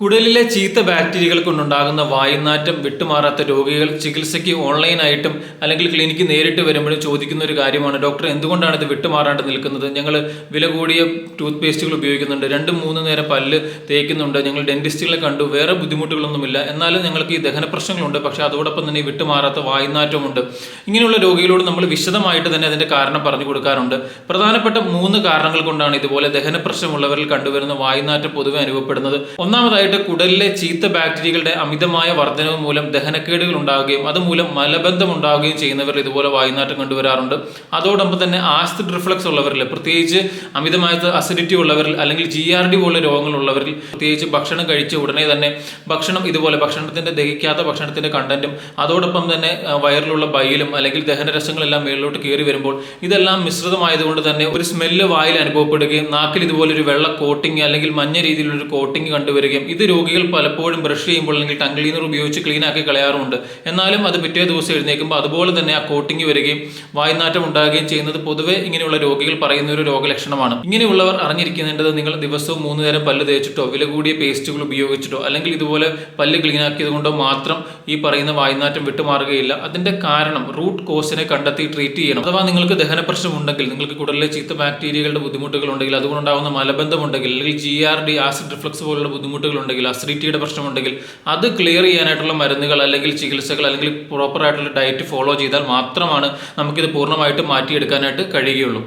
കുടലിലെ ചീത്ത ബാക്ടീരിയകൾ കൊണ്ടുണ്ടാകുന്ന വായുനാറ്റം വിട്ടുമാറാത്ത രോഗികൾ ചികിത്സയ്ക്ക് ഓൺലൈനായിട്ടും അല്ലെങ്കിൽ ക്ലിനിക്ക് നേരിട്ട് വരുമ്പോഴും ചോദിക്കുന്ന ഒരു കാര്യമാണ്, ഡോക്ടർ എന്തുകൊണ്ടാണ് ഇത് വിട്ടുമാറാണ്ട് നിൽക്കുന്നത്? ഞങ്ങൾ വില കൂടിയ ടൂത്ത് പേസ്റ്റുകൾ ഉപയോഗിക്കുന്നുണ്ട്, 2-3 നേരം പല്ല് തേക്കുന്നുണ്ട്, ഞങ്ങൾ ഡെന്റിസ്റ്റുകളെ കണ്ടു, വേറെ ബുദ്ധിമുട്ടുകളൊന്നുമില്ല, എന്നാലും ഞങ്ങൾക്ക് ഈ ദഹന പ്രശ്നങ്ങളുണ്ട്, പക്ഷേ അതോടൊപ്പം തന്നെ ഈ വിട്ടുമാറാത്ത വായുനാറ്റമുണ്ട്. ഇങ്ങനെയുള്ള രോഗികളോട് നമ്മൾ വിശദമായിട്ട് തന്നെ അതിൻ്റെ കാരണം പറഞ്ഞു കൊടുക്കാറുണ്ട്. പ്രധാനപ്പെട്ട 3 കാരണങ്ങൾ കൊണ്ടാണ് ഇതുപോലെ ദഹന പ്രശ്നമുള്ളവരിൽ കണ്ടുവരുന്ന വായുനാറ്റം പൊതുവെ അനുഭവപ്പെടുന്നത്. ഒന്നാമതായി കുടലിലെ ചീത്ത ബാക്ടീരിയകളുടെ അമിതമായ വർധനവ് മൂലം ദഹനക്കേടുകൾ ഉണ്ടാവുകയും അതുമൂലം മലബന്ധം ഉണ്ടാവുകയും ചെയ്യുന്നവരിൽ ഇതുപോലെ വായുനാറ്റം കണ്ടുവരാറുണ്ട്. അതോടൊപ്പം തന്നെ ആസിഡ് റിഫ്ലക്സ് ഉള്ളവരിൽ, പ്രത്യേകിച്ച് അമിതമായ അസിഡിറ്റി ഉള്ളവരിൽ അല്ലെങ്കിൽ GRD പോലുള്ള രോഗങ്ങളുള്ളവരിൽ, പ്രത്യേകിച്ച് ഭക്ഷണം കഴിച്ച ഉടനെ തന്നെ ഭക്ഷണത്തിന്റെ ദഹിക്കാത്ത ഭക്ഷണത്തിന്റെ കണ്ടന്റും അതോടൊപ്പം തന്നെ വയറിലുള്ള ബൈലും അല്ലെങ്കിൽ ദഹനരസങ്ങളെല്ലാം മേളിലോട്ട് കയറി വരുമ്പോൾ ഇതെല്ലാം മിശ്രിതമായതുകൊണ്ട് തന്നെ ഒരു സ്മെല്ല് വായിൽ അനുഭവപ്പെടുകയും നാക്കിൽ ഇതുപോലെ ഒരു വെള്ള കോട്ടിങ് അല്ലെങ്കിൽ മഞ്ഞ രീതിയിലുള്ള കോട്ടിങ് കണ്ടുവരികയും ഇത് രോഗികൾ പലപ്പോഴും ബ്രഷ് ചെയ്യുമ്പോൾ അല്ലെങ്കിൽ ടങ് ക്ലീനർ ഉപയോഗിച്ച് ക്ലീൻ ആക്കി കളയാറുമുണ്ട്. എന്നാലും അത് പിറ്റേ ദിവസം എഴുന്നേൽക്കുമ്പോൾ അതുപോലെ തന്നെ ആ കോട്ടിങ് വരികയും വായുനാറ്റം ഉണ്ടാകുകയും ചെയ്യുന്നത് പൊതുവെ ഇങ്ങനെയുള്ള രോഗികൾ പറയുന്ന ഒരു രോഗലക്ഷണമാണ്. ഇങ്ങനെയുള്ളവർ അറിഞ്ഞിരിക്കേണ്ടത്, നിങ്ങൾ ദിവസവും 3 നേരം പല്ല് തേച്ചിട്ടോ വില കൂടിയ പേസ്റ്റുകൾ ഉപയോഗിച്ചിട്ടോ അല്ലെങ്കിൽ ഇതുപോലെ പല്ല് ക്ലീൻ ആക്കിയത് കൊണ്ടോ മാത്രം ഈ പറയുന്ന വായുനാറ്റം വിട്ടുമാറുകയില്ല. അതിന്റെ കാരണം റൂട്ട് കോസിനെ കണ്ടെത്തി ട്രീറ്റ് ചെയ്യണം. അഥവാ നിങ്ങൾക്ക് ദഹന പ്രശ്നമുണ്ടെങ്കിൽ, നിങ്ങൾക്ക് കുടലിലെ ചീത്ത ബാക്ടീരിയകളുടെ ബുദ്ധിമുട്ടുകൾ ഉണ്ടെങ്കിൽ, അതുകൊണ്ടുണ്ടാകുന്ന മലബന്ധമുണ്ടെങ്കിൽ അല്ലെങ്കിൽ GRD ആസിഡ് റിഫ്ലക്സ് പോലുള്ള ബുദ്ധിമുട്ടുകൾ ഉണ്ടെങ്കിൽ, അസിഡിറ്റിയുടെ പ്രശ്നമുണ്ടെങ്കിൽ അത് ക്ലിയർ ചെയ്യാനായിട്ടുള്ള മരുന്നുകൾ അല്ലെങ്കിൽ ചികിത്സകൾ അല്ലെങ്കിൽ പ്രോപ്പർ ആയിട്ടുള്ള ഡയറ്റ് ഫോളോ ചെയ്താൽ മാത്രമാണ് നമുക്കിത് പൂർണ്ണമായിട്ട് മാറ്റിയെടുക്കാനായിട്ട് കഴിയുകയുള്ളൂ.